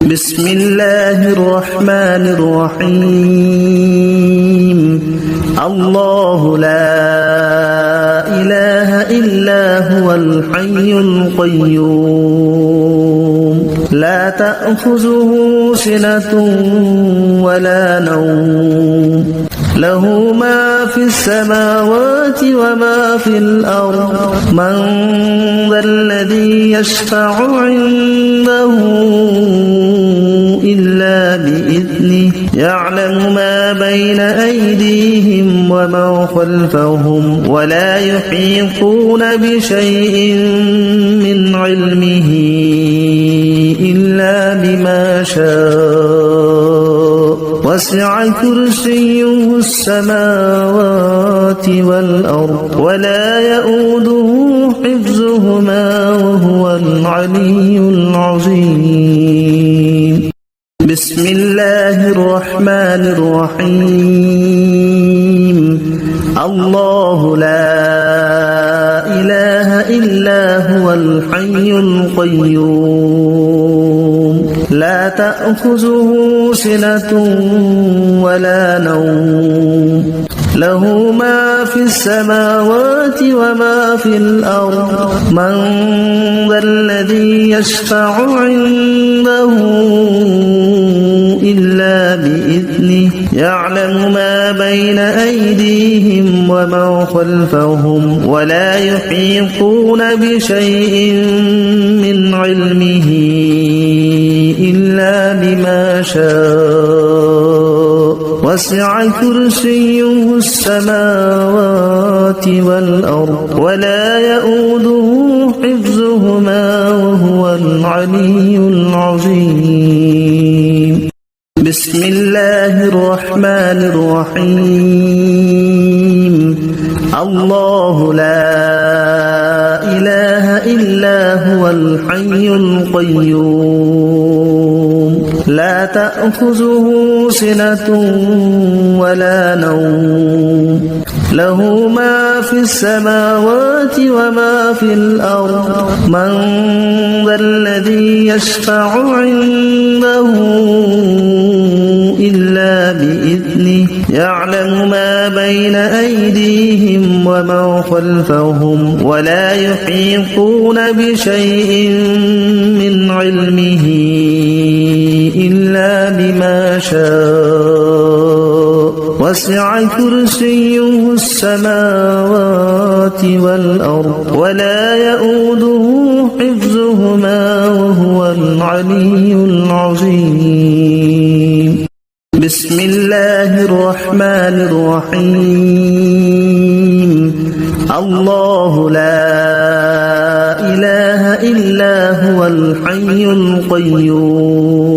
بسم الله الرحمن الرحيم الله لا إله إلا هو الحي القيوم لا تأخذه سنة ولا نوم له ما في السماوات وما في الأرض من ذا الذي يشفع عنده إلا بإذنه يعلم ما بين أيديهم وما خلفهم ولا يحيطون بشيء من علمه إلا بما شاء وسع كرسيه السماوات والأرض ولا يؤوده حفظهما وهو العلي العظيم بسم الله الرحمن الرحيم الله لا إله إلا هو الحي القيوم لا تأخذه سنة ولا نوم له ما في السماوات وما في الأرض من ذا الذي يشفع عنده إلا بإذنه يعلم ما بين أيديهم وما خلفهم ولا يحيطون بشيء من علمه إلا بما شاء وسع كرسيه السماوات والأرض ولا يؤوده حفظهما وهو العلي العظيم بسم الله الرحمن الرحيم الله لا إله إلا هو الحي القيوم لا تأخذه سنة ولا نوم له ما في السماوات وما في الأرض من ذا الذي يشفع عنده إلا بإذنه يعلم ما بين أيديهم وما خلفهم ولا يحيطون بشيء من علمه إلا بما شاء وسع كرسيه السماوات والأرض ولا يؤوده حفظهما وهو العلي العظيم بسم الله الرحمن الرحيم الله لا إله إلا هو الحي القيوم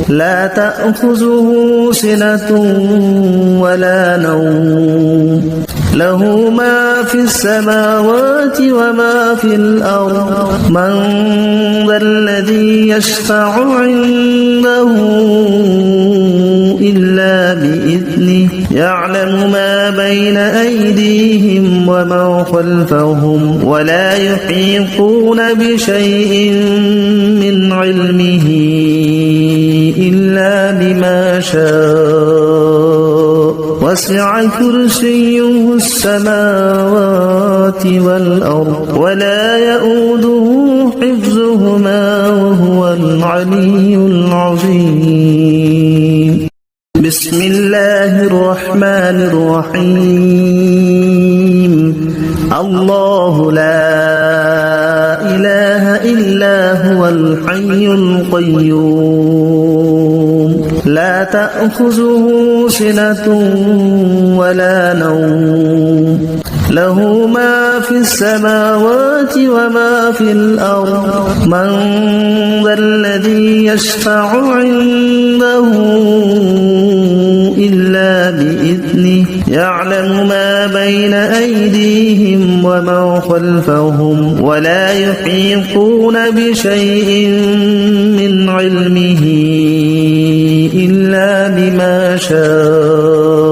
لا تأخذه سنة ولا نوم له ما في السماوات وما في الأرض من ذا الذي يشفع عنده إلا بإذنه يعلم ما بين أيديهم وما خلفهم ولا يحيطون بشيء من علمه إلا بما شاء وسع كرسيه السماوات والأرض ولا يؤوده حفظهما وهو العلي العظيم بسم الله الرحمن الرحيم الله لا إله إلا هو الحي القيوم لا تأخذه سنة ولا نوم له ما في السماوات وما في الأرض من ذا الذي يشفع عنده إلا بإذنه يعلم ما بين أيديهم وما خلفهم ولا يحيطون بشيء من علمه إلا بما شاء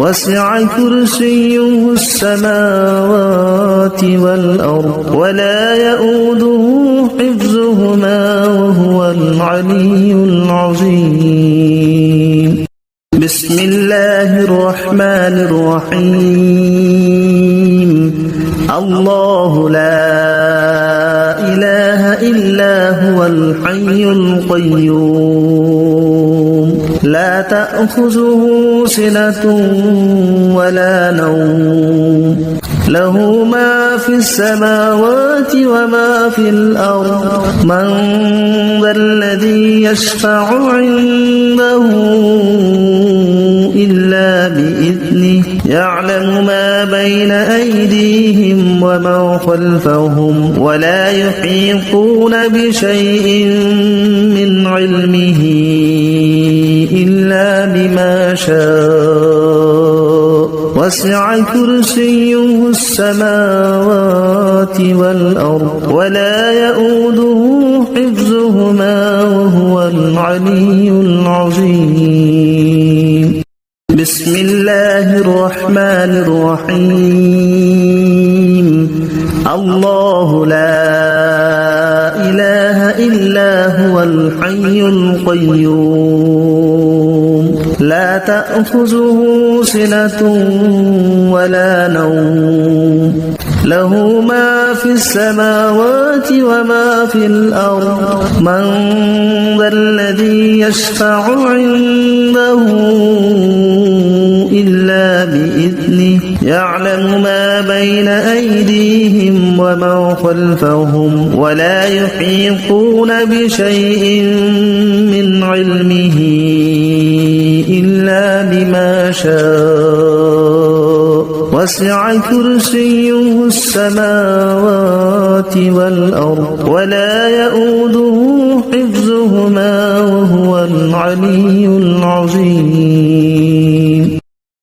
وسع كرسيه السماوات والأرض ولا يؤوده حفظهما وهو وهو العلي العظيم. بسم الله الرحمن الرحيم. الله لا إله إلا هو الحي القيوم لا تأخذه سنة ولا نوم له ما في السماوات وما في الأرض من ذا الذي يشفع عنده إلا بإذنه يعلم ما بين أيديهم وما خلفهم ولا يحيطون بشيء من علمه إلا بما شاء وسع كرسيه السماوات والأرض ولا يؤوده حفظهما وهو العلي العظيم. بسم الله الرحمن الرحيم. الله لا إله إلا هو الحي القيوم لا تأخذه سنة ولا نوم له ما في السماوات وما في الأرض من ذا الذي يشفع عنده إلا بإذنه يعلم ما بين أيديهم وما خلفهم ولا يحيطون بشيء من علمه إلا بما شاء وسع كرسيه السماوات والأرض ولا يؤوده حفظهما وهو العلي العظيم.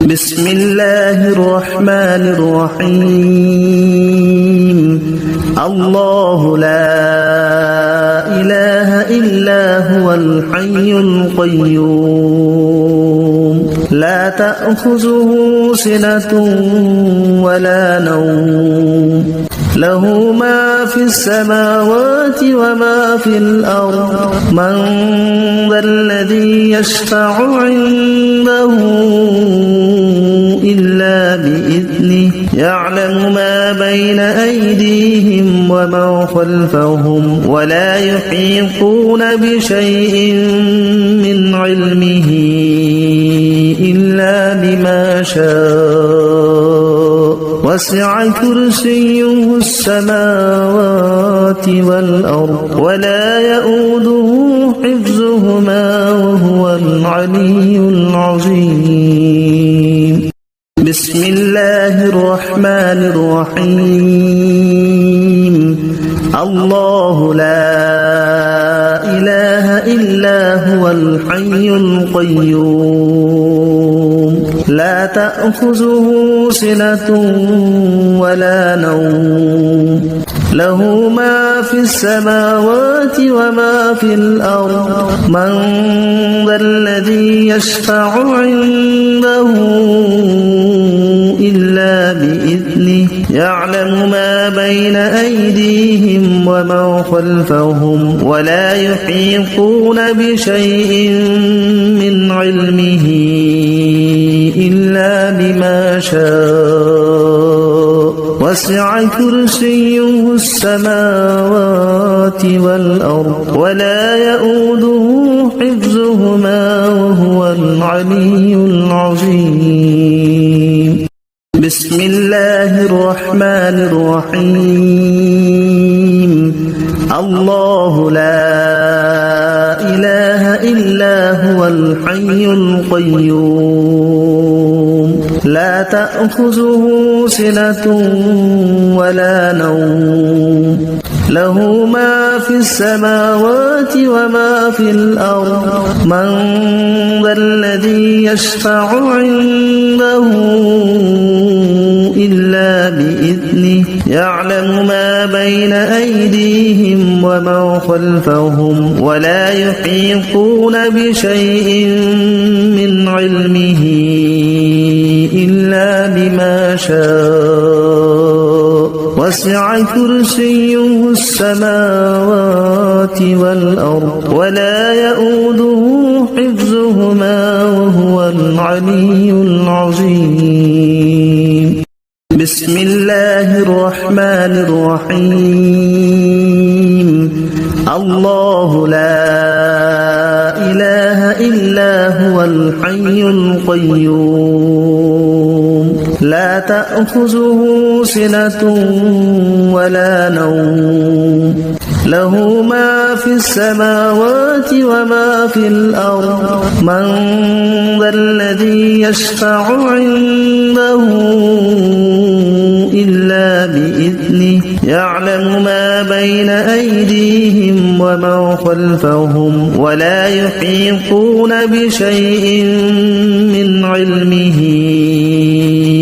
بسم الله الرحمن الرحيم. الله لا إله إلا هو الحي القيوم لا تأخذه سنة ولا نوم له ما في السماوات وما في الأرض من ذا الذي يشفع عنده إلا بإذنه يعلم ما بين أيديهم وما خلفهم ولا يحيطون بشيء من علمه إلا بما شاء وسع كرسيه السماوات والأرض ولا يؤوده حفظهما وهو العلي العظيم. بسم الله الرحمن الرحيم. الله لا إله إلا هو الحي القيوم لا تأخذه سنة ولا نوم له ما في السماوات وما في الأرض من ذا الذي يشفع عنده إلا بإذنه يعلم ما بين أيديهم وما خلفهم ولا يحيطون بشيء من علمه إلا بما شاء وسع كرسيه السماوات والأرض ولا يؤوده حفظهما وهو العلي العظيم. بسم الله الرحمن الرحيم. الله لا إله إلا هو الحي القيوم لا تأخذه سنة ولا نوم له ما في السماوات وما في الأرض من ذا الذي يشفع عنده إلا بإذنه يعلم ما بين أيديهم وما خلفهم ولا يحيطون بشيء من علمه إلا بما شاء وسع كرسيه السماوات والأرض ولا يؤوده حفظهما وهو العلي العظيم. بسم الله الرحمن الرحيم. الله لا إله إلا هو الحي القيوم لا تأخذه سنة ولا نوم له ما في السماوات وما في الأرض من ذا الذي يشفع عنده إلا بإذنه يعلم ما بين أيديهم وما خلفهم ولا يحيطون بشيء من علمه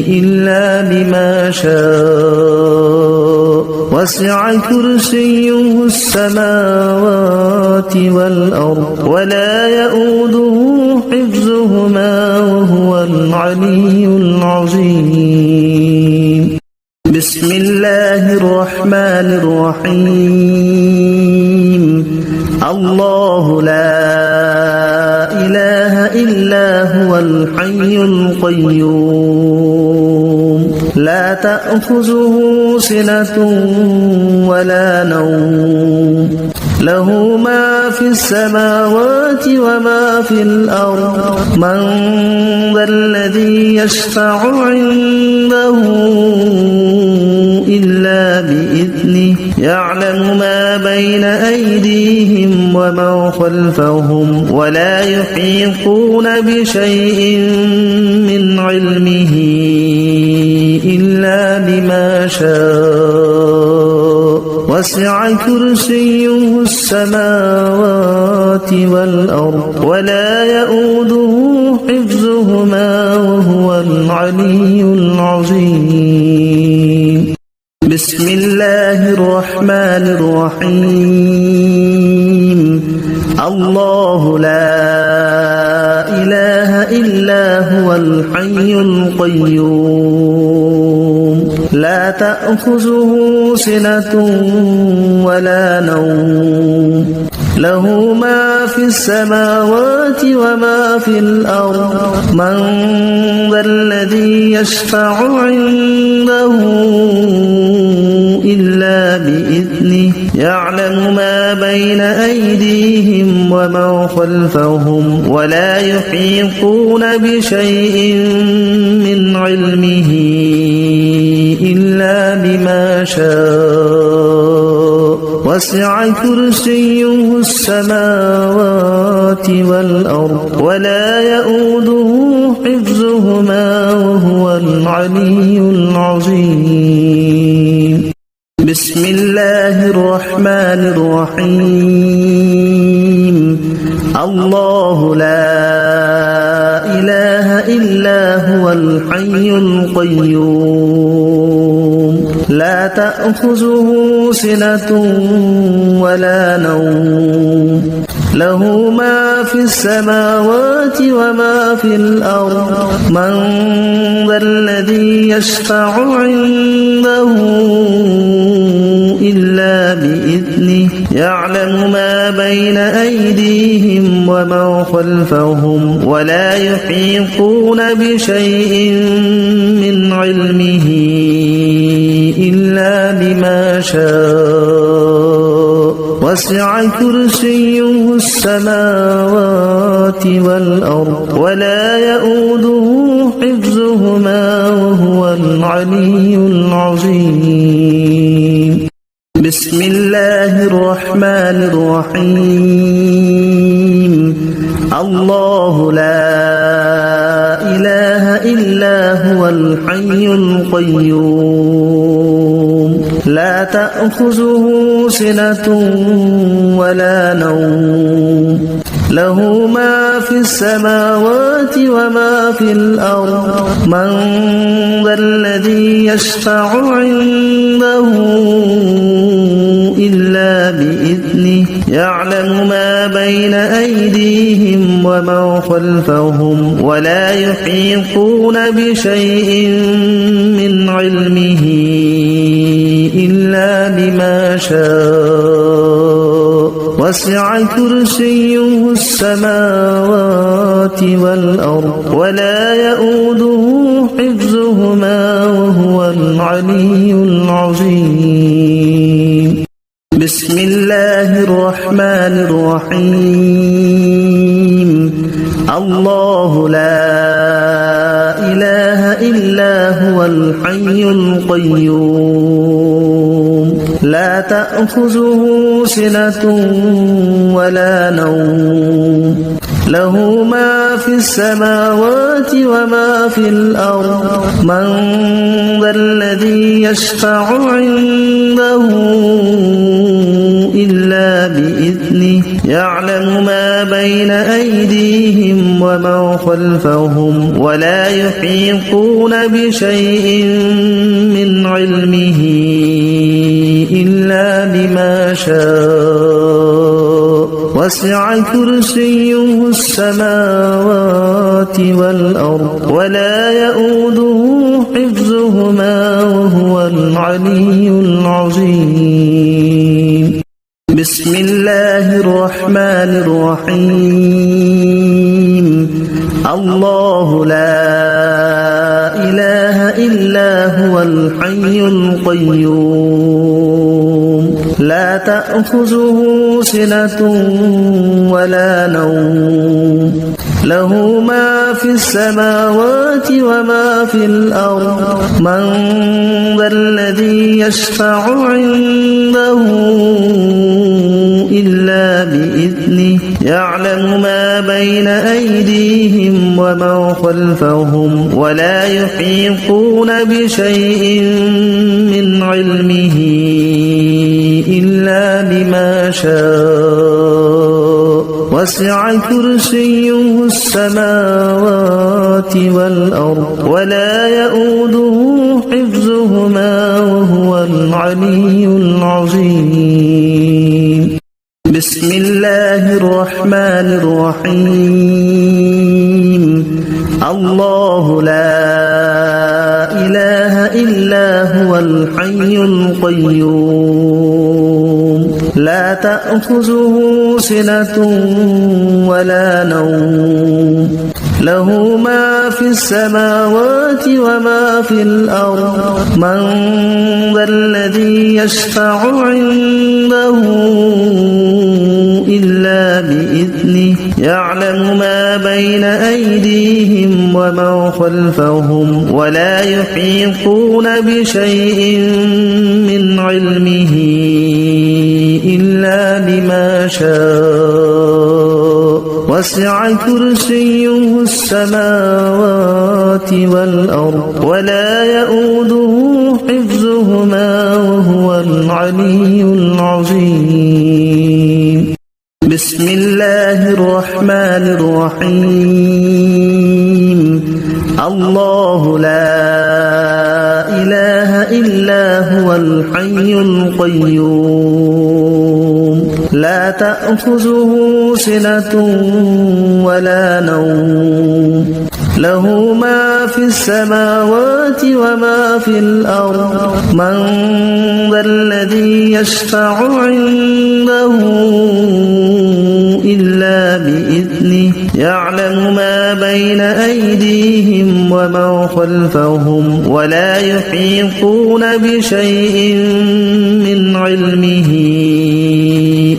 إلا بما شاء وسع كرسيه السماوات والأرض ولا يؤوده حفظهما وهو العلي العظيم. بسم الله الرحمن الرحيم. الله لا إله إلا هو الحي القيوم لا تأخذه سنة ولا نوم له ما في السماوات وما في الأرض من ذا الذي يشفع عنده إلا بإذنه يعلم ما بين أيديهم وما خلفهم ولا يحيطون بشيء من علمه إلا بما شاء وسع كرسيه السماوات والأرض ولا يؤوده حفظهما وهو العلي العظيم. بسم الله الرحمن الرحيم. الله لا إله إلا هو الحي القيوم لا تأخذه سنة ولا نوم له ما في السماوات وما في الأرض من ذا الذي يشفع عنده إلا بإذنه يعلم ما بين أيديهم وما خلفهم ولا يحيطون بشيء من علمه إلا بما شاء وسع كرسيه السماوات والأرض ولا يؤوده حفظهما وهو العلي العظيم. بسم الله الرحمن الرحيم. الله لا إله إلا هو الحي القيوم لا تأخذه سنة ولا نوم له ما في السماوات وما في الأرض من ذا الذي يشفع عنده إلا بإذنه يعلم ما بين أيديهم وما خلفهم ولا يحيطون بشيء من علمه إلا بما شاء وسع كرسيه السماوات والأرض ولا يؤوده حفظهما وهو العلي العظيم. بسم الله الرحمن الرحيم. الله لا إله إلا هو الحي القيوم لا تأخذه سنة ولا نوم له ما في السماوات وما في الأرض من ذا الذي يشفع عنده إلا بإذنه يعلم ما بين أيديهم وما خلفهم ولا يحيطون بشيء من علمه شاء وسع كرسيه السماوات والأرض ولا يؤوده حفظهما وهو العلي العظيم بسم الله الرحمن الرحيم الله لا إله إلا هو الحي القيوم لا تأخذه سنة ولا نوم له ما في السماوات وما في الأرض من ذا الذي يشفع عنده إلا بإذنه يعلم ما بين أيديهم وما خلفهم ولا يحيطون بشيء من علمه إلا بما شاء وسع كرسيه السماوات والأرض ولا يؤوده حفظهما وهو العلي العظيم بسم الله الرحمن الرحيم الله لا إله إلا هو الحي القيوم لا تأخذه سنة ولا نوم له ما في السماوات وما في الأرض من ذا الذي يشفع عنده إلا بإذنه يعلم ما بين أيديهم وما خلفهم ولا يحيطون بشيء من علمه إلا بما شاء وسع كرسيه السماوات والأرض ولا يؤوده حفظهما وهو العلي العظيم بسم الله الرحمن الرحيم الله لا إله إلا هو الحي القيوم لا تأخذه سنة ولا نوم له ما في السماوات وما في الأرض من ذا الذي يشفع عنده إلا بإذنه يعلم ما بين أيديهم وما خلفهم ولا يحيطون بشيء من علمه إلا بما شاء وسع كرسيه السماوات والأرض ولا يؤوده حفظهما وهو العلي العظيم بسم الله الرحمن الرحيم الله لا إله إلا هو الحي القيوم لا تأخذه سنة ولا نوم له ما في السماوات وما في الأرض من ذا الذي يشفع عنده إلا بإذنه يعلم ما بين أيديهم وما خلفهم ولا يحيطون بشيء من علمه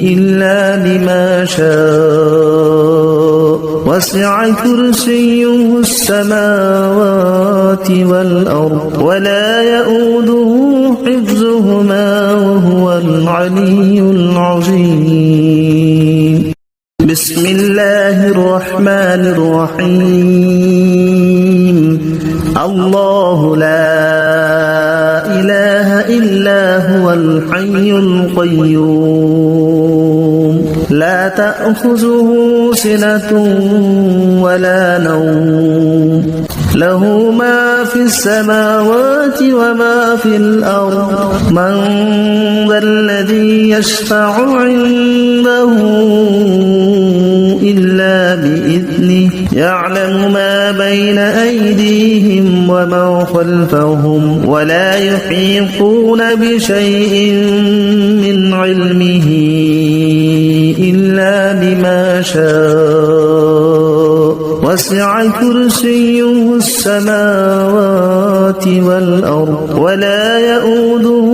إلا بما شاء وسع كرسيه السماوات والأرض ولا يؤوده حفظهما وهو العلي العظيم بسم الله الرحمن الرحيم الله لا إله إلا هو الحي القيوم لا تأخذه سنة ولا نوم له ما في السماوات وما في الأرض من ذا الذي يشفع عنده إلا بإذنه يعلم ما بين أيديهم ومن خلفهم ولا يحيطون بشيء من علمه إلا بما شاء وسع كرسيه السماوات والأرض ولا يؤوده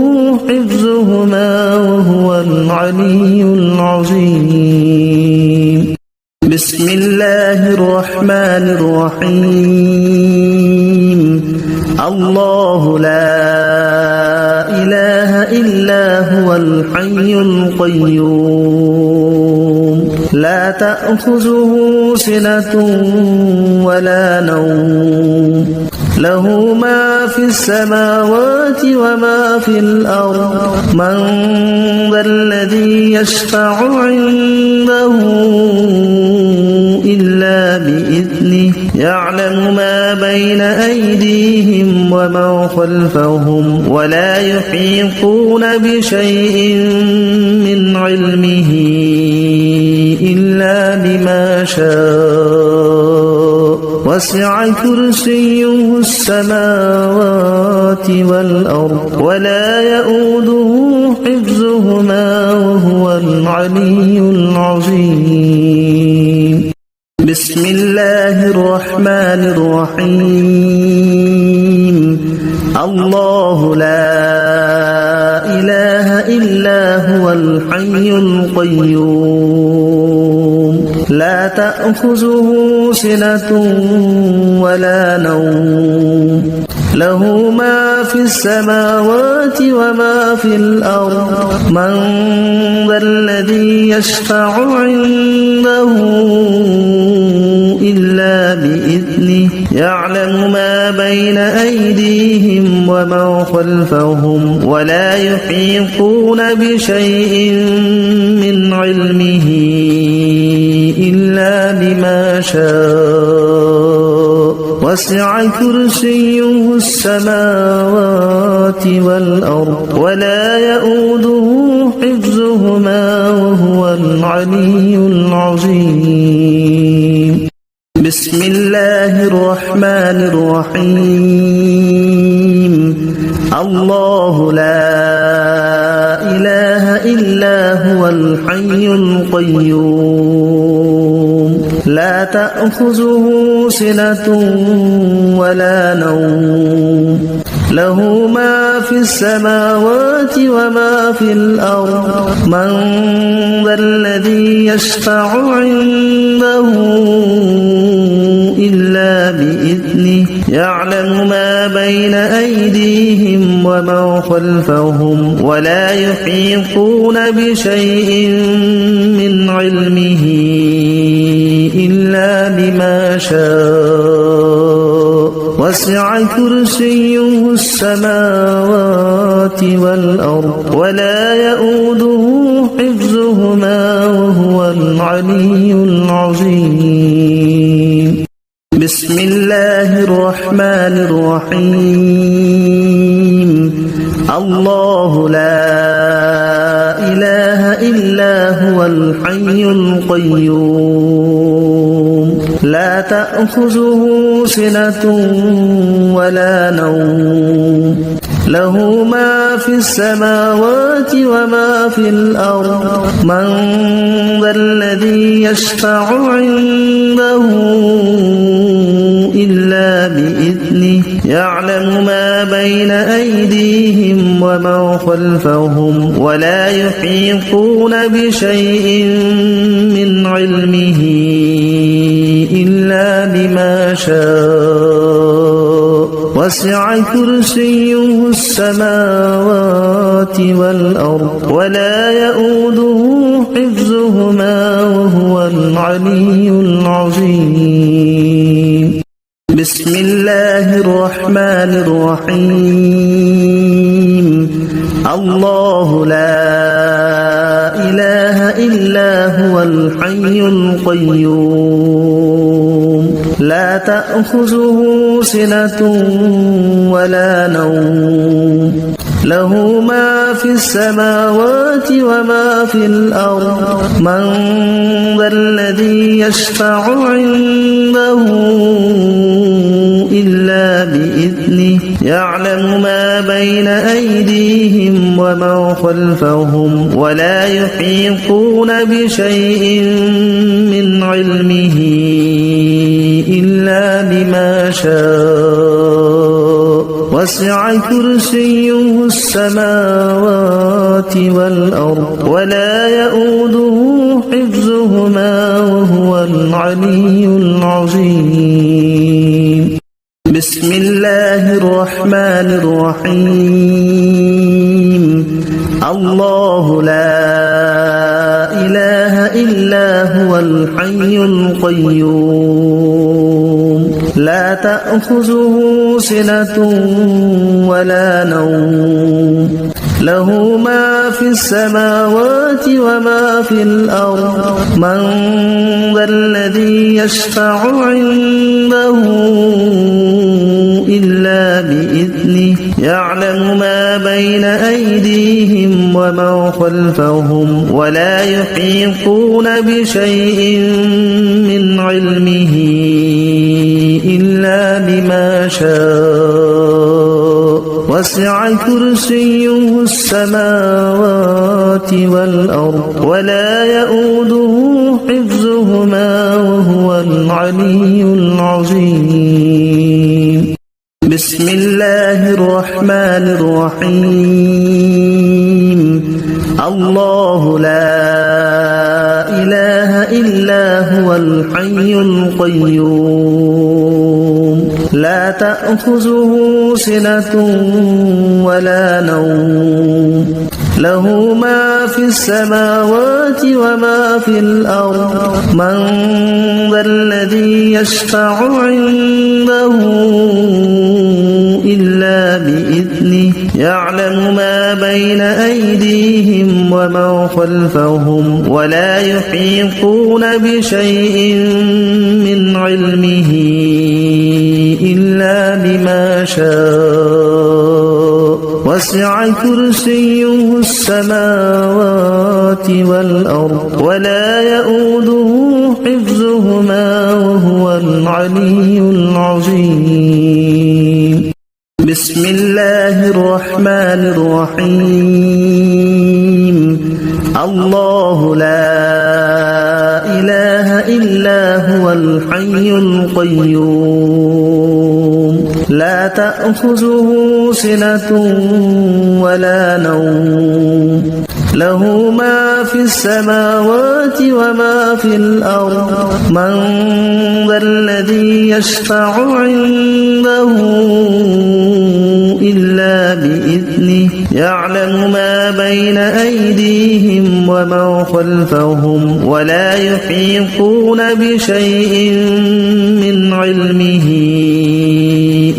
حفظهما وهو العلي العظيم بسم الله الرحمن الرحيم الله لا إله إلا هو الحي القيوم لا تأخذه سنة ولا نوم له ما في السماوات وما في الأرض من ذا الذي يشفع عنده إلا بإذنه يعلم ما بين أيديهم ومن خلفهم ولا يحيطون بشيء من علمه إلا بما شاء وسع كرسيه السماوات والأرض ولا يؤوده حفظهما وهو العلي العظيم بسم الله الرحمن الرحيم الله لا إله إلا هو الحي القيوم لا تأخذه سنة ولا نوم له ما في السماوات وما في الأرض من ذا الذي يشفع عنده إلا بإذنه يعلم ما بين أيديهم ومن خلفهم ولا يحيطون بشيء من علمه إلا بما شاء وسع كرسيه السماوات والأرض ولا يؤوده حفظهما وهو العلي العظيم بسم الله الرحمن الرحيم الله لا إله إلا هو الحي القيوم لا تأخذه سنة ولا نوم له ما في السماوات وما في الأرض من ذا الذي يشفع عنده إلا بإذنه يعلم ما بين أيديهم ومن خلفهم ولا يحيطون بشيء من علمه إلا بما شاء وسع كرسيه السماوات والأرض ولا يؤوده حفظهما وهو العلي العظيم بسم الله الرحمن الرحيم الله لا إله إلا هو الحي القيوم لا تأخذه سنة ولا نوم له ما في السماوات وما في الأرض من ذا الذي يشفع عنده إلا بإذنه يعلم ما بين أيديهم ومن خلفهم ولا يحيطون بشيء من علمه إلا بما شاء وسع كرسيه السماوات والأرض ولا يؤوده حفظهما وهو العلي العظيم بسم الله الرحمن الرحيم الله لا إله إلا هو الحي القيوم لا تأخذه سنة ولا نوم له ما في السماوات وما في الأرض من ذا الذي يشفع عنده إلا بإذنه يعلم ما بين أيديهم وما خلفهم ولا يحيطون بشيء من علمه إلا بما شاء وسع كرسيه السماوات والأرض ولا يؤوده حفظهما وهو العلي العظيم بسم الله الرحمن الرحيم الله لا إله إلا هو الحي القيوم لا تأخذه سنة ولا نوم له ما في السماوات وما في الأرض من ذا الذي يشفع عنده إلا بإذنه يعلم ما بين أيديهم وما خلفهم ولا يحيطون بشيء من علمه إلا بما شاء وسع كرسيه السماوات والأرض ولا يؤوده حفظهما وهو العلي العظيم بسم الله الرحمن الرحيم الله لا إله إلا هو الحي القيوم لا تأخذه سنة ولا نوم له ما في السماوات وما في الأرض من ذا الذي يشفع عنده إلا بإذنه يعلم ما بين أيديهم وما خلفهم ولا يحيطون بشيء من علمه إلا بما شاء وسع كرسيه السماوات والأرض ولا يؤوده حفظهما وهو العلي العظيم بسم الله الرحمن الرحيم الله لا إله إلا هو الحي القيوم لا تأخذه سنة ولا نوم له ما في السماوات وما في الأرض من ذا الذي يشفع عنده إلا بإذنه يعلم ما بين أيديهم وما خلفهم ولا يحيطون بشيء من علمه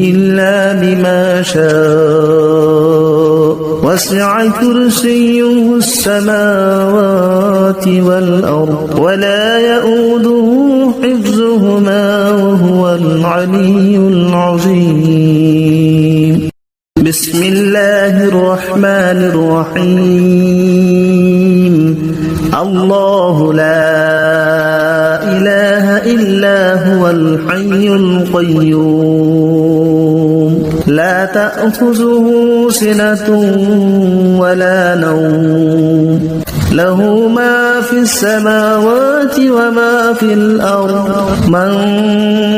إلا بما شاء وسع كرسيه السماوات والأرض ولا يؤوده حفظهما وهو العلي العظيم بسم الله الرحمن الرحيم الله لا إله إلا هو الحي القيوم لا تأخذه سنة ولا نوم له ما في السماوات وما في الأرض من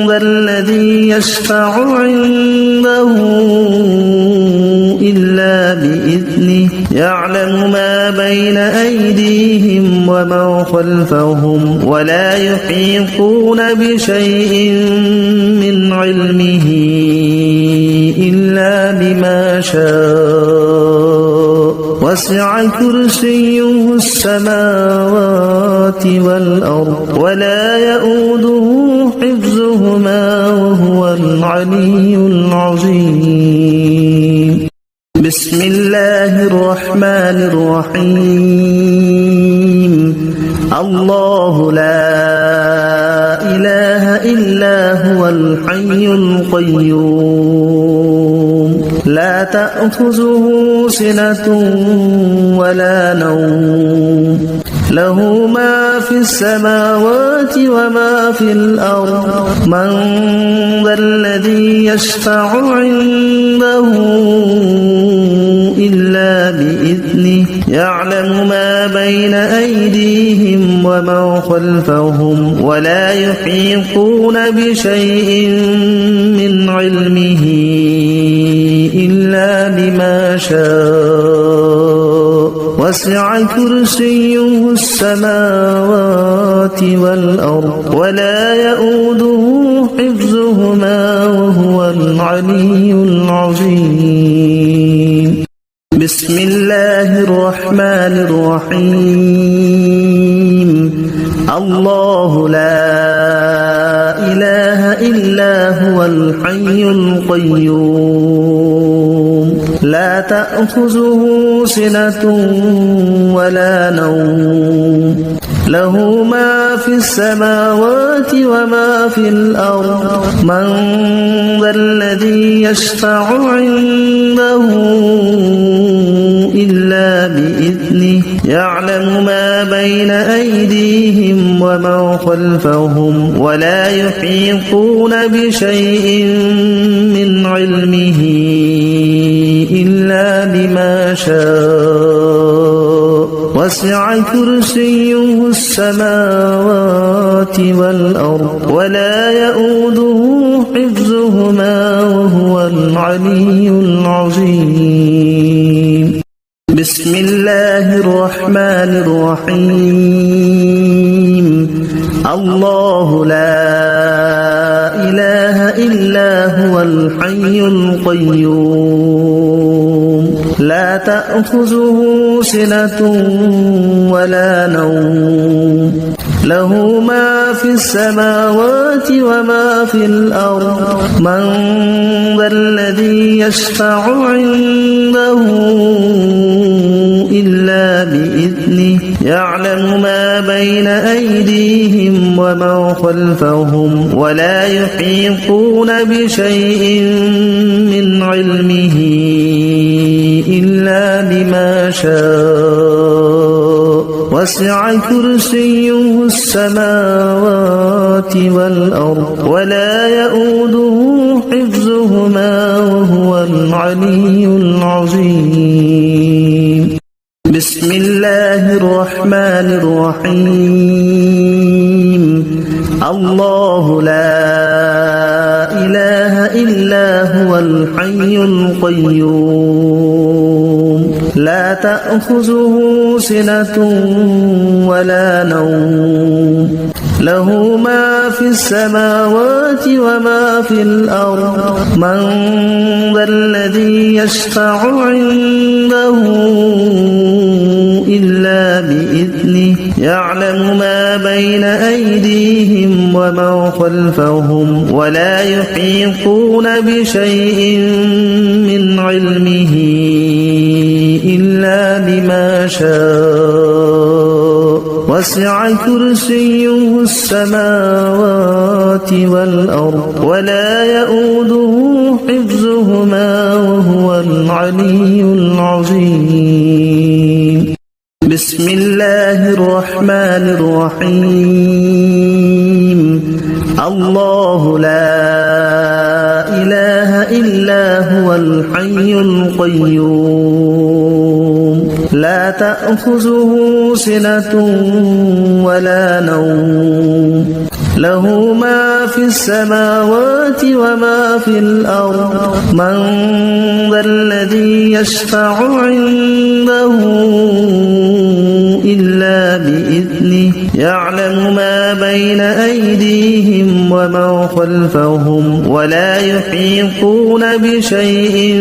ذا الذي يشفع عنده إلا بإذنه يعلم ما بين أيديهم وما خلفهم ولا يحيطون بشيء من علمه إلا بما شاء وسع كرسيه السماوات والأرض ولا يؤوده حفظهما وهو العلي العظيم بسم الله الرحمن الرحيم الله لا إله إلا هو الحي القيوم لا تأخذه سنة ولا نوم له ما في السماوات وما في الأرض من ذا الذي يشفع عنده إلا بإذنه يعلم ما بين أيديهم وما خلفهم ولا يحيطون بشيء من علمه إلا بما شاء وسع كرسيه السماوات والأرض ولا يؤوده حفظهما وهو العلي العظيم بسم الله الرحمن الرحيم الله لا إله إلا هو الحي القيوم لا تأخذه سنة ولا نوم له ما في السماوات وما في الأرض من ذا الذي يشفع عنده إلا بإذنه يعلم ما بين أيديهم وما خلفهم ولا يحيطون بشيء من علمه إلا بما شاء وسع كرسيه السماوات والأرض ولا يؤوده حفظهما وهو العلي العظيم بسم الله الرحمن الرحيم الله لا إله إلا هو الحي القيوم لا تأخذه سنة ولا نوم له ما في السماوات وما في الأرض من ذا الذي يشفع عنده إلا بإذنه يعلم ما بين أيديهم وما خلفهم ولا يحيطون بشيء من علمه إلا بما شاء وسع كرسيه السماوات والأرض ولا يؤوده حفظهما وهو العلي العظيم بسم الله الرحمن الرحيم الله لا إله إلا هو الحي القيوم لا تأخذه سنة ولا نوم له ما في السماوات وما في الأرض من ذا الذي يشفع عنده إلا بإذنه يعلم ما بين أيديهم وما خلفهم ولا يحيطون بشيء من علمه إلا بما شاء وسع كرسيه السماوات والأرض ولا يؤوده حفظهما وهو العلي العظيم بسم الله الرحمن الرحيم الله لا إله إلا هو الحي القيوم لا تأخذه سنة ولا نوم له ما في السماوات وما في الأرض من ذا الذي يشفع عنده إلا بإذنه يعلم ما بين أيديهم وما خلفهم ولا يحيطون بشيء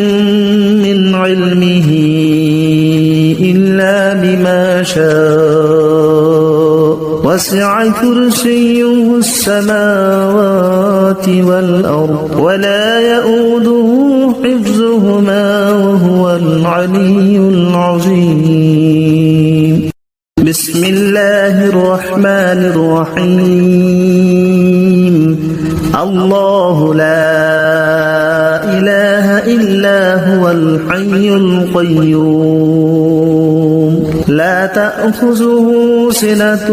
من علمه إلا بما شاء وسع كرسيه السماوات والأرض ولا يؤوده حفظهما وهو العلي العظيم بسم الله الرحمن الرحيم الله لا إله إلا هو الحي القيوم لا تأخذه سنة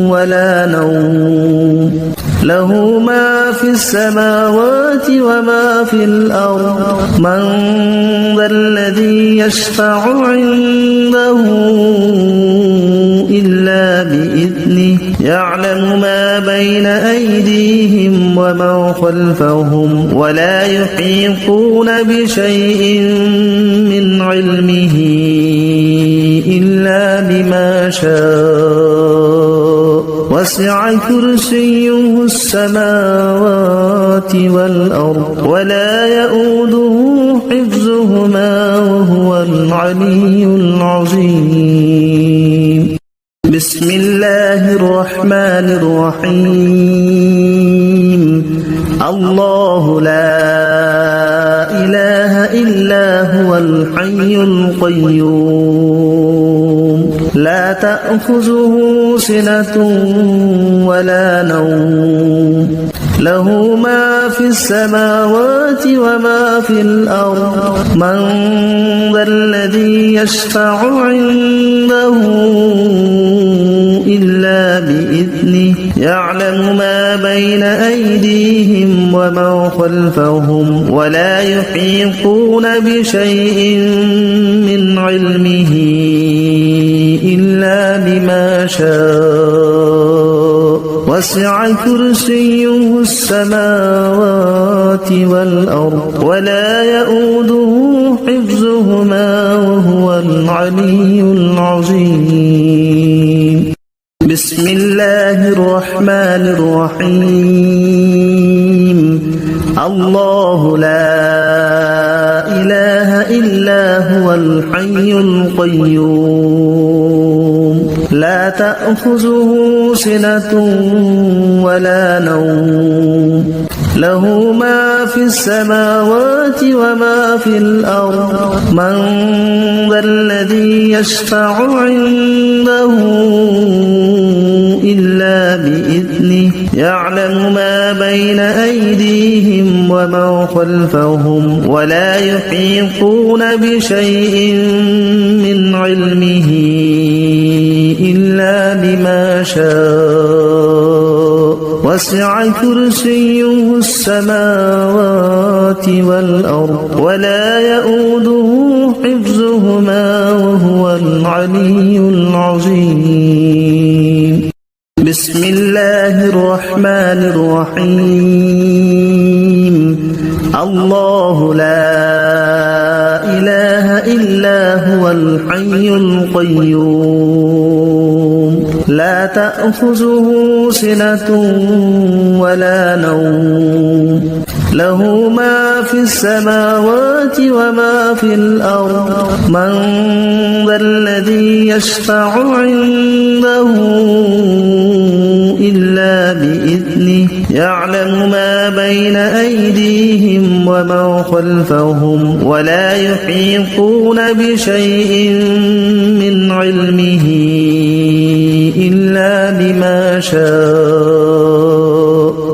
ولا نوم له ما في السماوات وما في الأرض من ذا الذي يشفع عنده إلا بإذنه يعلم ما بين أيديهم وما خلفهم ولا يحيطون بشيء من علمه إلا بما شاء وسع كرسيه السماوات والأرض ولا يؤوده حفظهما وهو العلي العظيم بسم الله الرحمن الرحيم الله لا إله إلا هو الحي القيوم لا تأخذه سنة ولا نوم له ما في السماوات وما في الأرض من ذا الذي يشفع عنده إلا بإذنه يعلم ما بين أيديهم وما خلفهم ولا يحيطون بشيء من علمه إلا بما شاء وسع كرسيه السماوات والأرض ولا يؤوده حفظهما وهو العلي العظيم بسم الله الرحمن الرحيم الله لا إله إلا هو الحي القيوم لا تأخذه سنة ولا نوم له ما في السماوات وما في الأرض من ذا الذي يشفع عنده إلا بإذنه يعلم ما بين أيديهم وما خلفهم ولا يحيطون بشيء من علمه إلا بما شاء وسع كرسيه السماوات والأرض ولا يؤوده حفظهما وهو العلي العظيم بسم الله الرحمن الرحيم الله لا إله إلا هو الحي القيوم لا تأخذه سنة ولا نوم له ما في السماوات وما في الأرض من ذا الذي يشفع عنده إلا بإذنه يعلم ما بين أيديهم وما خلفهم ولا يحيطون بشيء من علمه إلا بما شاء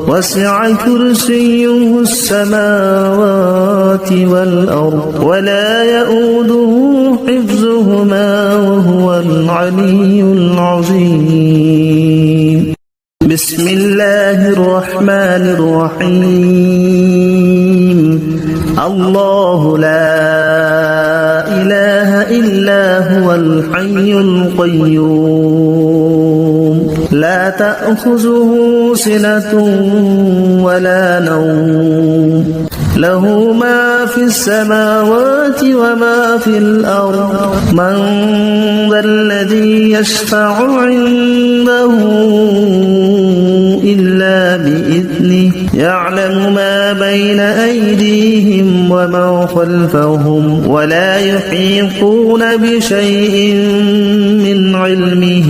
وسع كرسيه السماوات والأرض ولا يؤوده حفظهما وهو العلي العظيم بسم الله الرحمن الرحيم الله لا إله إلا هو الحي القيوم لا تأخذه سنة ولا نوم له ما في السماوات وما في الأرض من ذا الذي يشفع عنده إلا بإذنه يعلم ما بين أيديهم وما خلفهم ولا يحيطون بشيء من علمه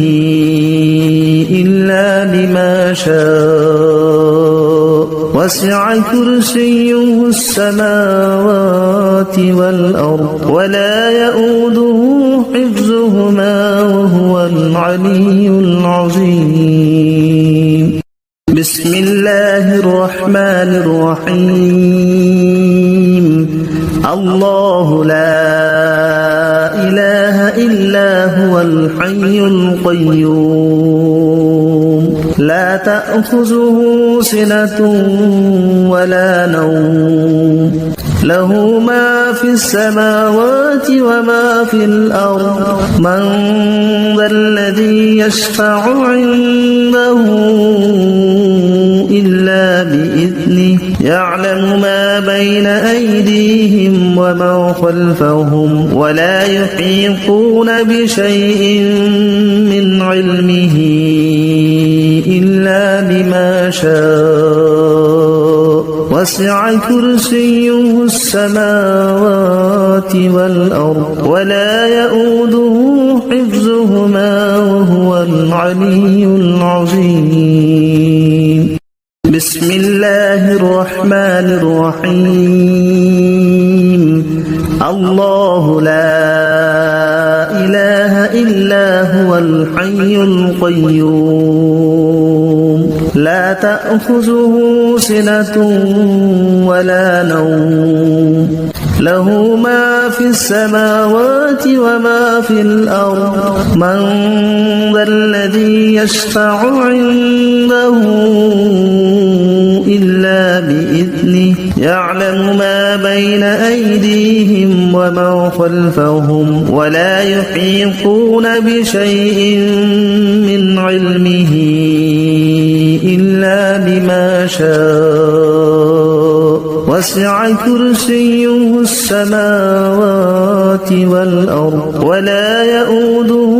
إلا بما شاء وسع كرسيه السماوات والأرض ولا يؤوده حفظهما وهو العلي العظيم بسم الله الرحمن الرحيم الله لا إله إلا هو الحي القيوم لا تأخذه سنة ولا نوم له ما في السماوات وما في الأرض من ذا الذي يشفع عنده إلا بإذنه يعلم ما بين أيديهم وما خلفهم ولا يحيطون بشيء من علمه إلا بما شاء وسع كرسيه السماوات والأرض ولا يؤوده حفظهما وهو العلي العظيم بسم الله الرحمن الرحيم الله لا إله إلا هو الحي القيوم لا تأخذه سنة ولا نوم له ما في السماوات وما في الأرض من ذا الذي يشفع عنده إلا بإذنه يعلم ما بين أيديهم وما خلفهم ولا يحيطون بشيء من علمه إلا بما شاء وسع كرسيه السماوات والأرض ولا يؤوده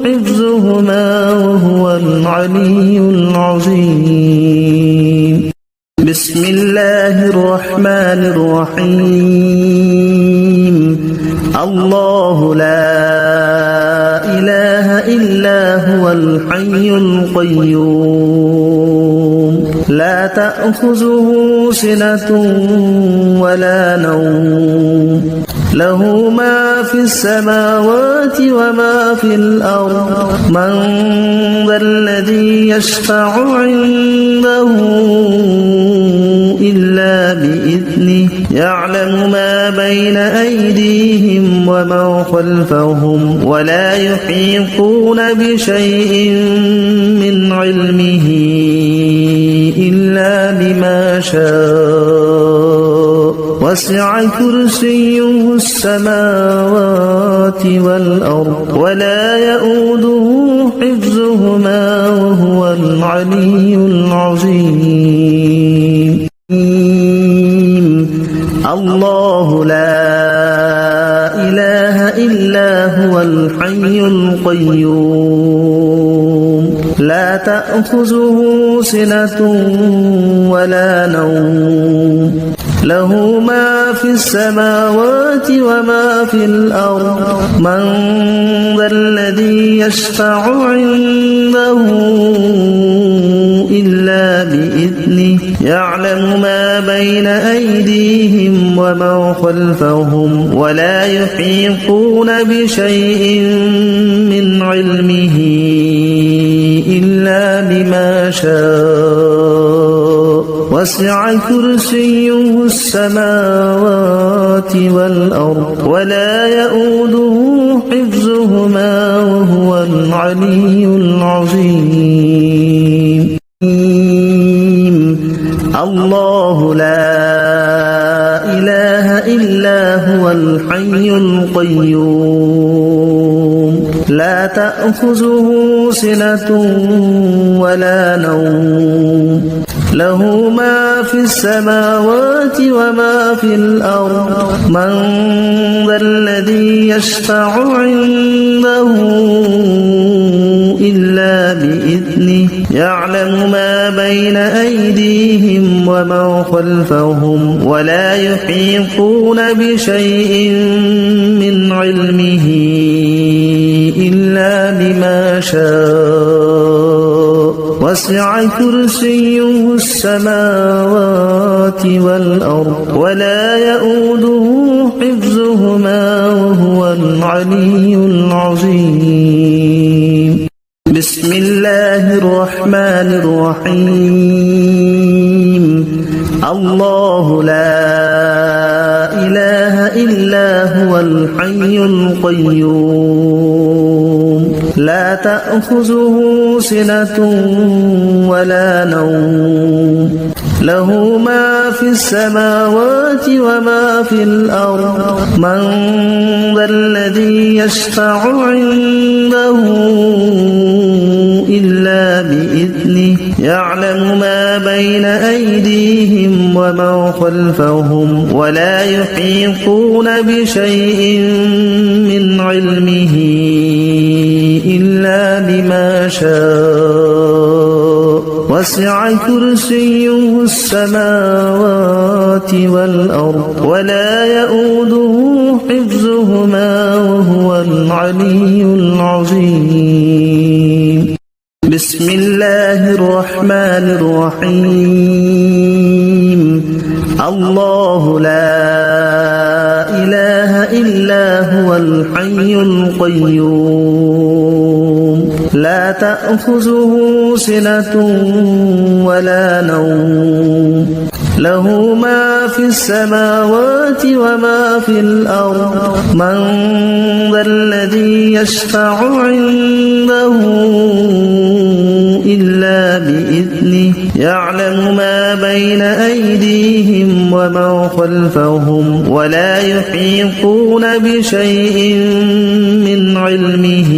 حفظهما وهو العلي العظيم بسم الله الرحمن الرحيم الله لا إله إلا هو الحي القيوم لا تأخذه سنة ولا نوم له ما في السماوات وما في الأرض من ذا الذي يشفع عنده إلا بإذنه يعلم ما بين أيديهم وما خلفهم ولا يحيطون بشيء من علمه إلا بما شاء وسع كرسيه السماوات والأرض ولا يؤوده حفظهما وهو العلي العظيم الله لا إله إلا هو الحي القيوم لا تأخذه سنة ولا نوم له ما في السماوات وما في الأرض من ذا الذي يشفع عنده إلا بإذنه يعلم ما بين أيديهم وما خلفهم ولا يحيطون بشيء من علمه إلا بما شاء وسع كرسيه السماوات والأرض ولا يؤوده حفظهما وهو العلي العظيم الله لا إله إلا هو الحي القيوم لا تأخذه سنة ولا نوم له ما في السماوات وما في الأرض من ذا الذي يشفع عنده إلا بإذنه يعلم ما بين أيديهم وما خلفهم ولا يحيطون بشيء من علمه إلا بما شاء وسع كرسيه السماوات والأرض ولا يؤوده حفظهما وهو العلي العظيم بسم الله الرحمن الرحيم الله لا إله إلا هو الحي القيوم تأخذه سنة ولا نوم له ما في السماوات وما في الأرض من ذا الذي يشفع عنده إلا بإذنه يعلم ما بين أيديهم وما خلفهم ولا يحيطون بشيء من علمه إلا بما شاء وسع كرسيه السماوات والأرض ولا يؤوده حفظهما وهو العلي العظيم بسم الله الرحمن الرحيم الله لا إله إلا هو الحي القيوم لا تأخذه سنة ولا نوم له ما في السماوات وما في الأرض من ذا الذي يشفع عنده إلا بإذنه يعلم ما بين أيديهم وما خلفهم ولا يحيطون بشيء من علمه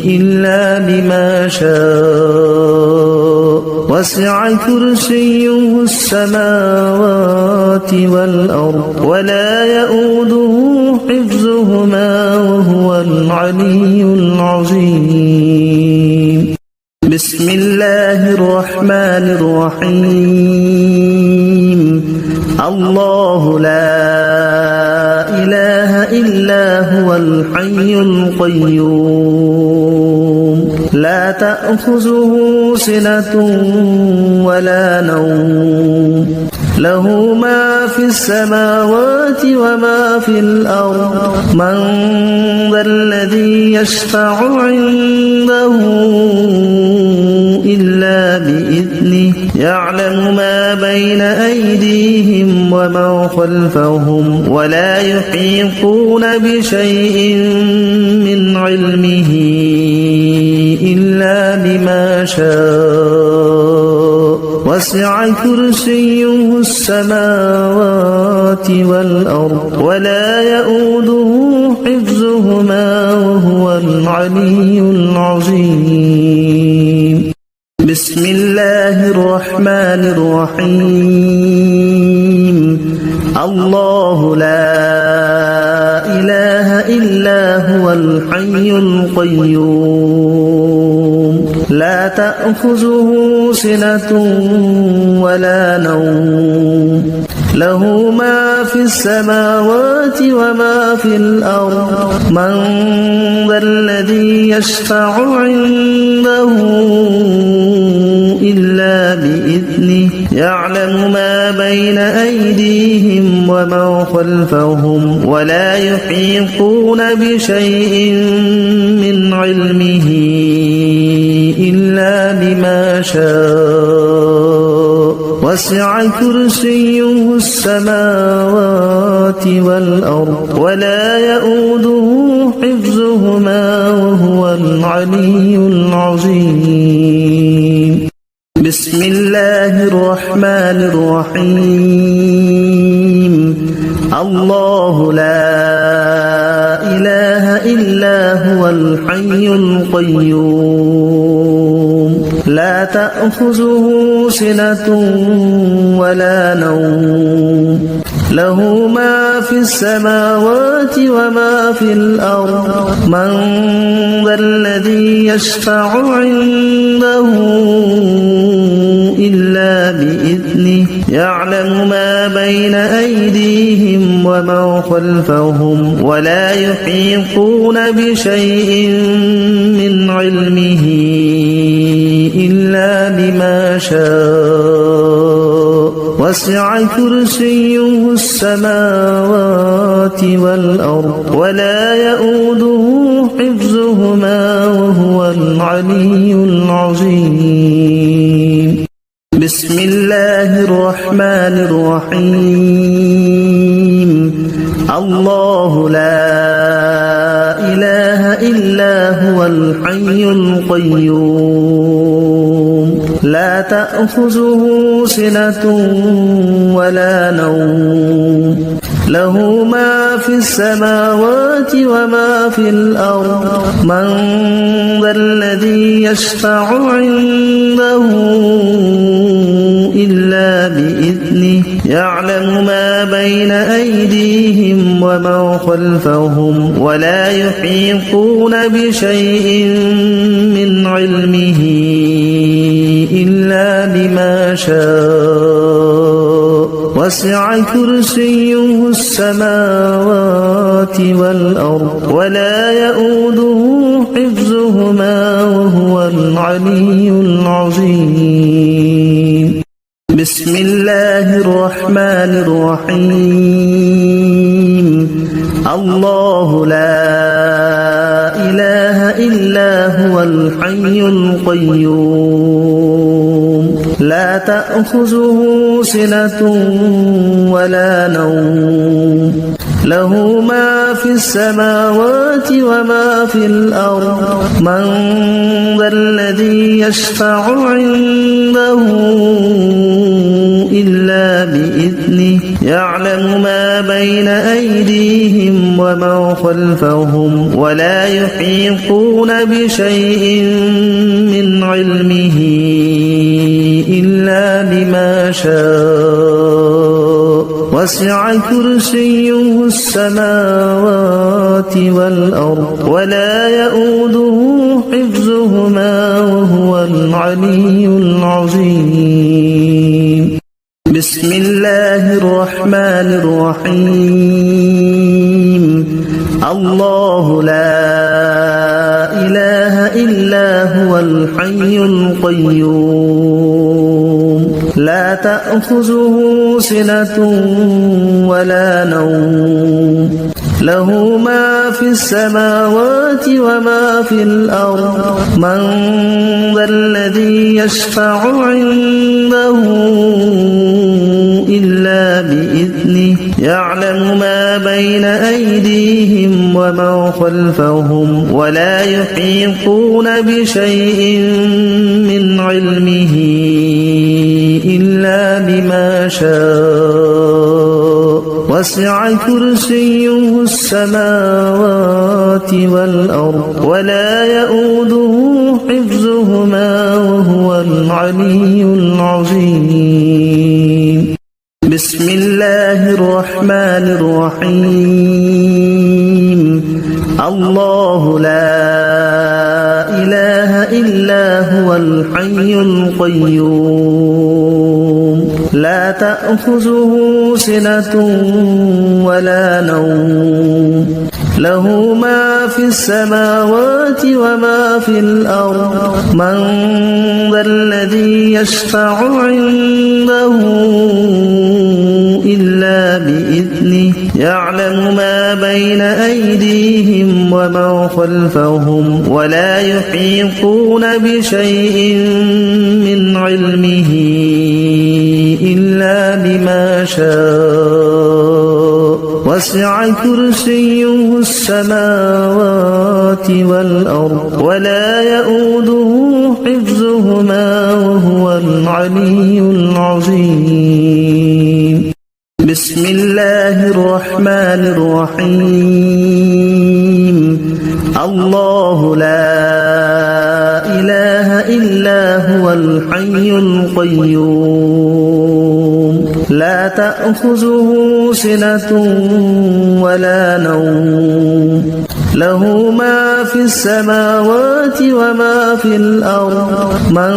إلا بما شاء وسع كرسيه السماوات والأرض ولا يؤوده حفظهما وهو العلي العظيم بسم الله الرحمن الرحيم الله لا إله إلا هو الحي القيوم لا تأخذه سنة ولا نوم له ما في السماوات وما في الأرض من ذا الذي يشفع عنده إلا بإذنه يعلم ما بين أيديهم وما خلفهم ولا يحيطون بشيء من علمه إلا بما شاء وسع كرسيه السماوات والأرض ولا يؤوده حفظهما وهو العلي العظيم بسم الله الرحمن الرحيم الله لا إله إلا هو الحي القيوم لا تأخذه سنة ولا نوم له ما في السماوات وما في الأرض من ذا الذي يشفع عنده إلا بإذنه يعلم ما بين أيديهم وما خلفهم ولا يحيطون بشيء من علمه إلا بما شاء وسع كرسيه السماوات والأرض ولا يؤوده حفظهما وهو العلي العظيم بسم الله الرحمن الرحيم الله لا إله إلا هو الحي القيوم لا تأخذه سنة ولا نوم له ما في السماوات وما في الأرض من ذا الذي يشفع عنده إلا بإذنه يعلم ما بين أيديهم وما خلفهم ولا يحيطون بشيء من علمه إلا بما شاء وسع كرسيه السماوات والأرض ولا يؤوده حفظهما وهو العلي العظيم بسم الله الرحمن الرحيم الله لا إله إلا هو الحي القيوم لا تأخذه سنة ولا نوم له ما في السماوات وما في الأرض من ذا الذي يشفع عنده إلا بإذنه يعلم ما بين أيديهم وما خلفهم ولا يحيطون بشيء من علمه إلا بما شاء وسع كرسيه السماوات والأرض ولا يؤوده حفظهما وهو العلي العظيم بسم الله الرحمن الرحيم الله لا إله إلا هو الحي القيوم لا تأخذه سنة ولا نوم له ما في السماوات وما في الأرض من ذا الذي يشفع عنده إلا بإذنه يعلم ما بين أيديهم وما خلفهم ولا يحيطون بشيء من علمه إلا بما شاء وسع كرسيه السماوات والأرض ولا يؤوده حفظهما وهو العلي العظيم بسم الله الرحمن الرحيم الله لا إله إلا هو الحي القيوم لا تأخذه سنة ولا نوم له ما في السماوات وما في الأرض من ذا الذي يشفع عنده إلا بإذنه يعلم ما بين أيديهم وما خلفهم ولا يحيطون بشيء من علمه إلا بما شاء وسع كرسيه السماوات والأرض ولا يؤوده حفظهما وهو العلي العظيم بسم الله الرحمن الرحيم الله لا إله إلا هو الحي القيوم لا تأخذه سنة ولا نوم له ما في السماوات وما في الأرض من ذا الذي يشفع عنده إلا بإذنه يعلم ما بين أيديهم وما خلفهم ولا يحيطون بشيء من علمه إلا بما شاء وسع كرسيه السماوات والأرض ولا يؤوده حفظهما وهو العلي العظيم بسم الله الرحمن الرحيم الله لا إله إلا هو الحي القيوم لا تأخذه سنة ولا نوم له ما في السماوات وما في الأرض من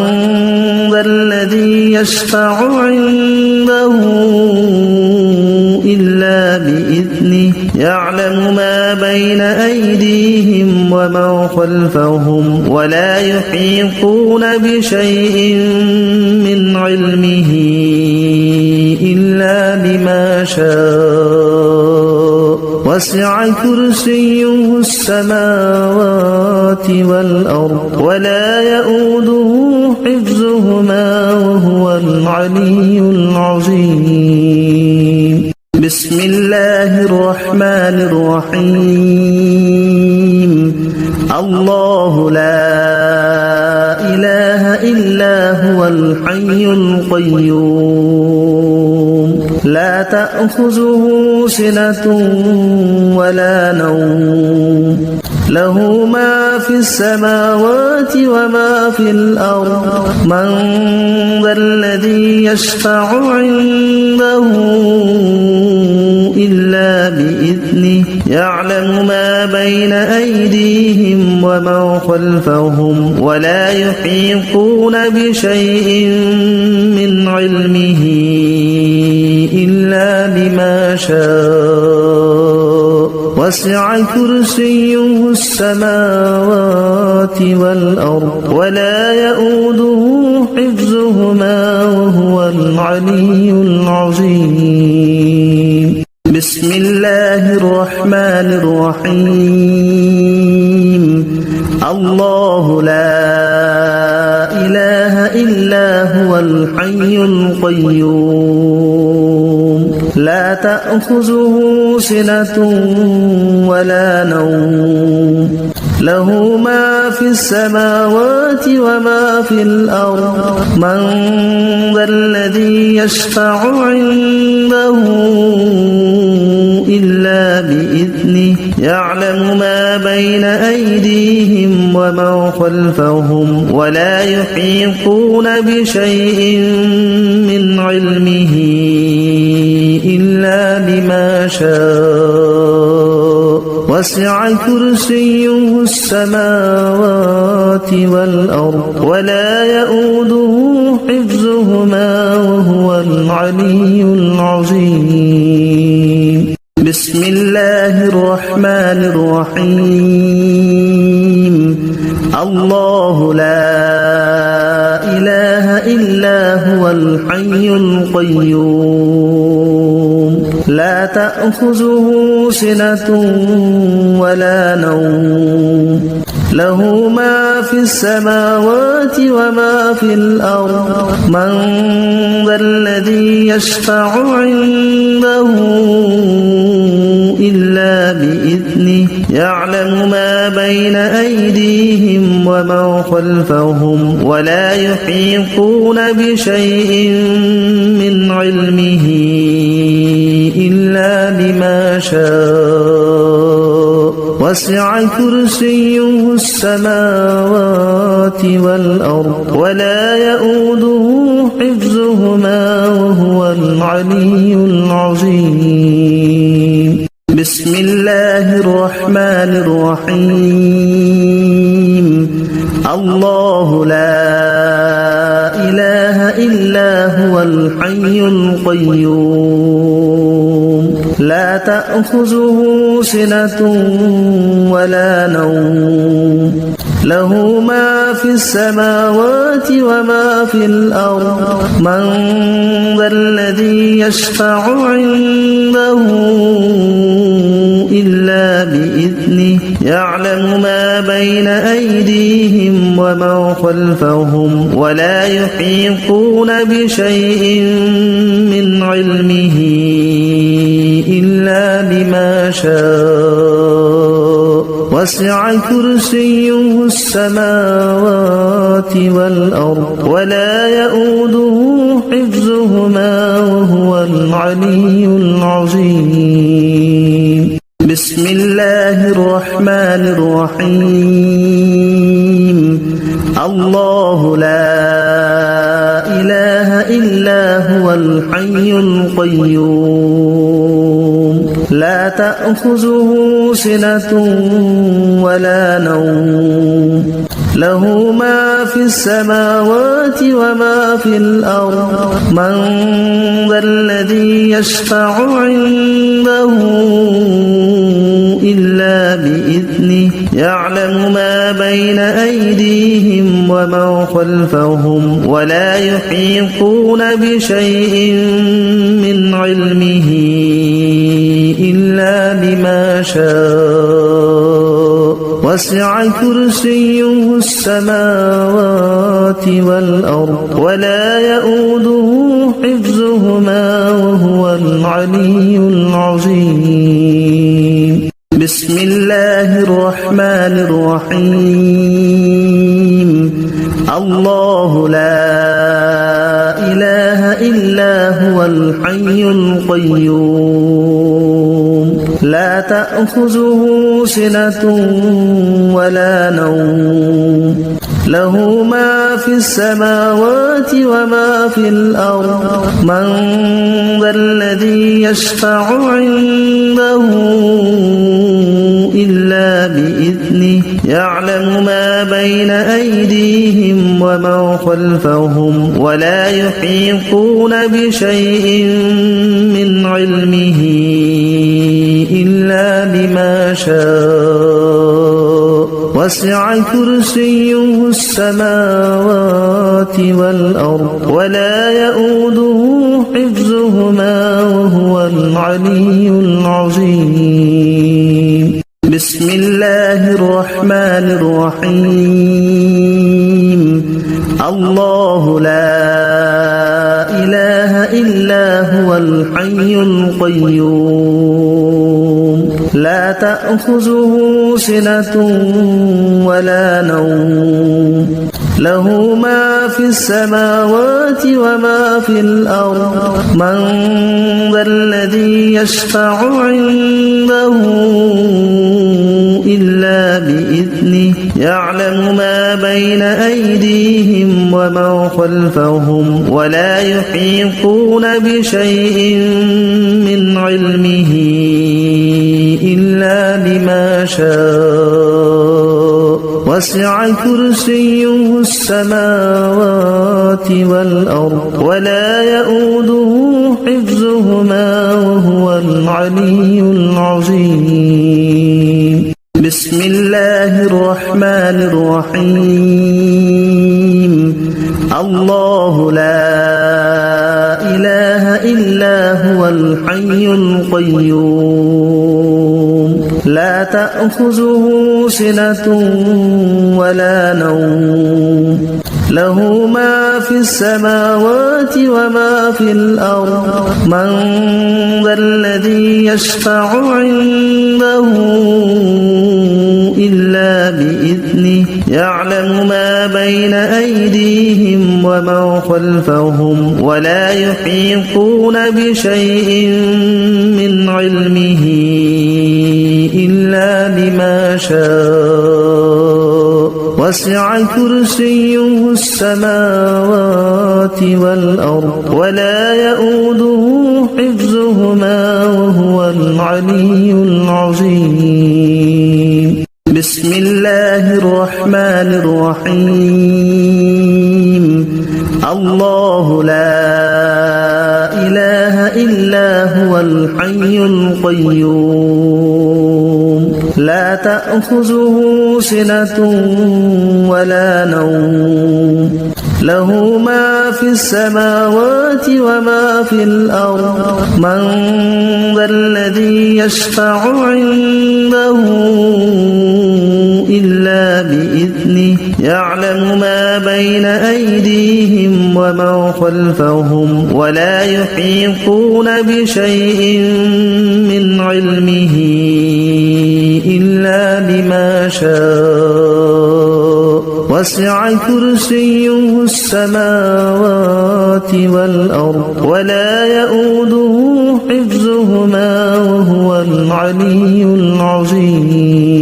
ذا الذي يشفع عنده إلا بإذنه يعلم ما بين أيديهم وما خلفهم ولا يحيطون بشيء من علمه إلا بما شاء وسع كرسيه السماوات والأرض ولا يؤوده حفظهما وهو العلي العظيم بسم الله الرحمن الرحيم الله الحي القيوم لا تأخذه سنة ولا نوم له ما في السماوات وما في الأرض من ذا الذي يشفع عنده إلا بإذنه يعلم ما بين أيديهم وما خلفهم ولا يحيطون بشيء من علمه إلا بما شاء وسع كرسيه السماوات والأرض ولا يؤوده حفظهما وهو العلي العظيم بسم الله الرحمن الرحيم الله لا إله إلا هو الحي القيوم لا تأخذه سنة ولا نوم له ما في السماوات وما في الأرض من ذا الذي يشفع عنده إلا بإذنه يعلم ما بين أيديهم وما خلفهم ولا يحيطون بشيء من علمه إلا بما شاء وسع كرسيه السماوات والأرض ولا يؤوده حفظهما وهو العلي العظيم بسم الله الرحمن الرحيم الله لا إله إلا هو الحي القيوم لا تأخذه سنة ولا نوم له ما في السماوات وما في الأرض من ذا الذي يشفع عنده إلا بإذنه يعلم ما بين أيديهم وما خلفهم ولا يحيطون بشيء من علمه إلا بما شاء وسع كرسيه السماوات والأرض ولا يؤوده حفظهما وهو العلي العظيم بسم الله الرحمن الرحيم الله لا إله إلا هو الحي القيوم لا تأخذه سنة ولا نوم له ما في السماوات وما في الأرض من ذا الذي يشفع عنده إلا بإذنه يعلم ما بين أيديهم وما خلفهم ولا يحيطون بشيء من علمه إلا بما شاء وسع كرسيه السماوات والأرض ولا يؤوده حفظهما وهو العلي العظيم بسم الله الرحمن الرحيم الله لا إله إلا هو الحي القيوم لا تأخذه سنة ولا نوم له ما في السماوات وما في الأرض من ذا الذي يشفع عنده إلا بإذنه يعلم ما بين أيديهم وما خلفهم ولا يحيطون بشيء من علمه إلا بما شاء وسع كرسيه السماوات والأرض ولا يؤوده حفظهما وهو العلي العظيم بسم الله الرحمن الرحيم الله لا إله إلا هو الحي القيوم لا تأخذه سنة ولا نوم له ما في السماوات وما في الأرض من ذا الذي يشفع عنده إلا بإذنه يعلم ما بين أيديهم وما خلفهم ولا يحيطون بشيء من علمه إلا بما شاء وسع كرسيه السماوات والأرض ولا يؤوده حفظهما وهو العلي العظيم بسم الله الرحمن الرحيم الله لا إله إلا هو الحي القيوم لا تأخذه سنة ولا نوم له ما في السماوات وما في الأرض من ذا الذي يشفع عنده إلا بإذنه يعلم ما بين أيديهم وما خلفهم ولا يحيطون بشيء من علمه إلا بما شاء وسع كرسيه السماوات والأرض ولا يؤوده حفظهما وهو العلي العظيم بسم الله الرحمن الرحيم الله لا إله إلا هو الحي القيوم لا تأخذه سنة ولا نوم له ما في السماوات وما في الأرض من ذا الذي يشفع عنده إلا بإذنه يعلم ما بين أيديهم وما خلفهم ولا يحيطون بشيء من علمه إلا بما شاء وسع كرسيه السماوات والأرض ولا يؤوده حفظهما وهو العلي العظيم بسم الله الرحمن الرحيم الله لا إله إلا هو الحي القيوم لا تأخذه سنة ولا نوم له ما في السماوات وما في الأرض من ذا الذي يشفع عنده إلا بإذنه يعلم ما بين أيديهم وما خلفهم ولا يحيطون بشيء من علمه إلا بما شاء وسع كرسيه السماوات والأرض ولا يؤوده حفظهما وهو العلي العظيم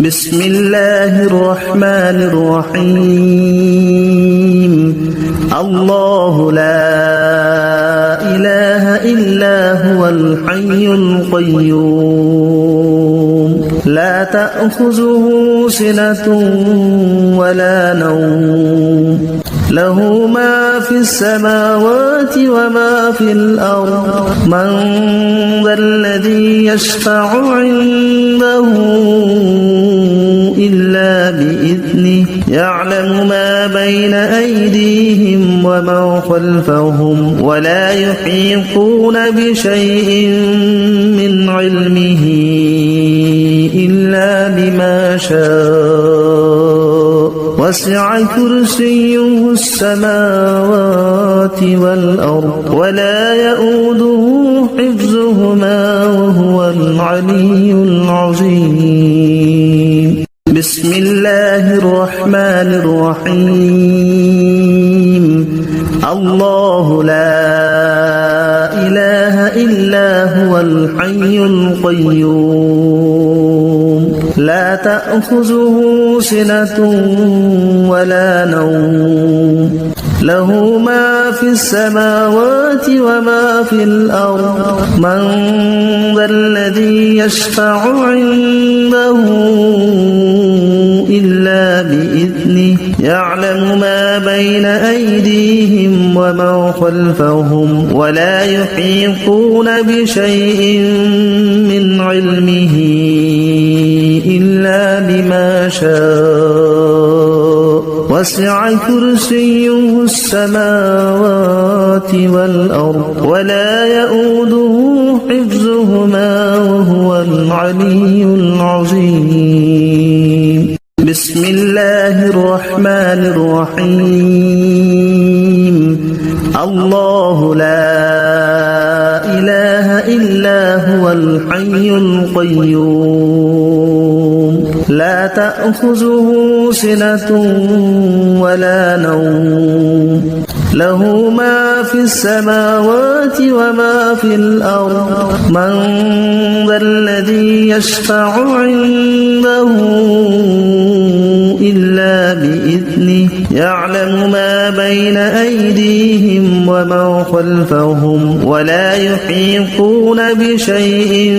بسم الله الرحمن الرحيم الله لا إله إلا هو الحي القيوم لا تأخذه سنة ولا نوم له ما في السماوات وما في الأرض من ذا الذي يشفع عنده إلا بإذنه يعلم ما بين أيديهم وما خلفهم ولا يحيطون بشيء من علمه إلا بما شاء وسع كرسيه السماوات والأرض ولا يؤوده حفظهما وهو العلي العظيم بسم الله الرحمن الرحيم الله لا إله إلا هو الحي القيوم لا تأخذه سنة ولا نوم له ما في السماوات وما في الأرض من ذا الذي يشفع عنده إلا بإذنه يعلم ما بين أيديهم وما خلفهم ولا يحيطون بشيء من علمه إلا بما شاء وسع كرسيه السماوات والأرض ولا يؤوده حفظهما وهو العلي العظيم بسم الله الرحمن الرحيم الله لا إله إلا هو الحي القيوم لا تأخذه سنة ولا نوم له ما في السماوات وما في الأرض من ذا الذي يشفع عنده إلا بإذنه يعلم ما بين أيديهم وما خلفهم ولا يحيطون بشيء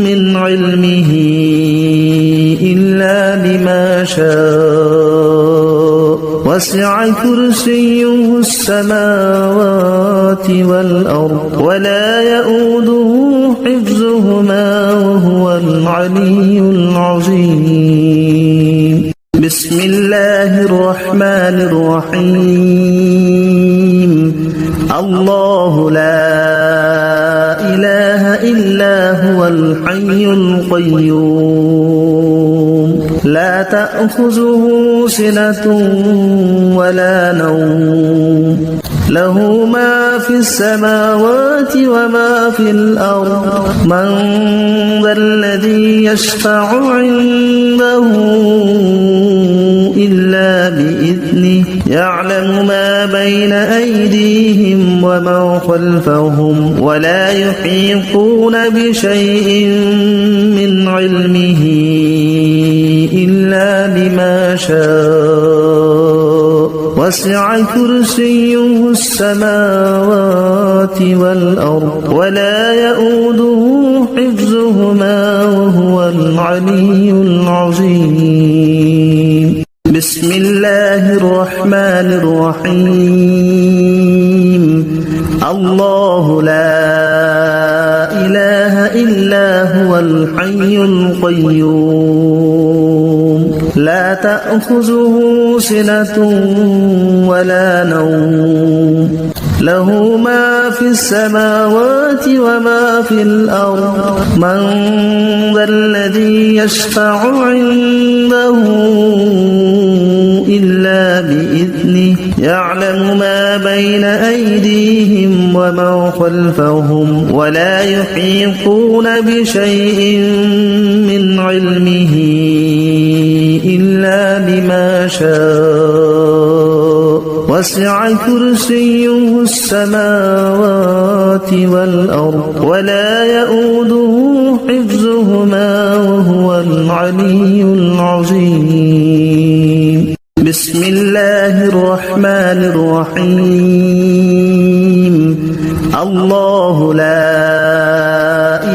من علمه إلا بما شاء وسع كرسيه السماوات والأرض ولا يؤوده حفظهما وهو العلي العظيم بسم الله الرحمن الرحيم الله لا إله إلا هو الحي القيوم لا تأخذه سنة ولا نوم له ما في السماوات وما في الأرض من ذا الذي يشفع عنده إلا بإذنه يعلم ما بين أيديهم وما خلفهم ولا يحيطون بشيء من علمه إلا بما شاء وسع كرسيه السماوات والأرض ولا يؤوده حفظهما وهو العلي العظيم بسم الله الرحمن الرحيم الله لا إله إلا هو الحي القيوم لا تأخذه سنة ولا نوم له ما في السماوات وما في الأرض من ذا الذي يشفع عنده إلا بإذنه يعلم ما بين أيديهم وما خلفهم ولا يحيطون بشيء من علمه إلا بما شاء وسع كرسيه السماوات والأرض ولا يؤوده حفظهما وهو العلي العظيم بسم الله الرحمن الرحيم الله لا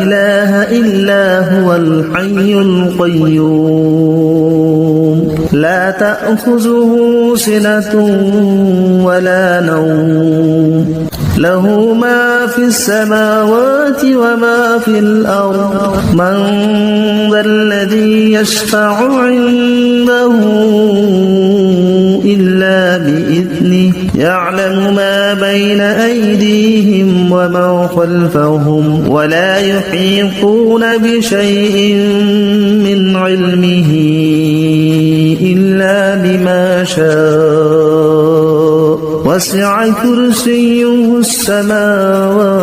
إله إلا هو الحي القيوم لا تأخذه سنة ولا نوم له ما في السماوات وما في الأرض من ذا الذي يشفع عنده إلا بإذنه يعلم ما بين أيديهم وما خلفهم ولا يحيطون بشيء من علمه إلا بما شاء وسع كرسيه السماوات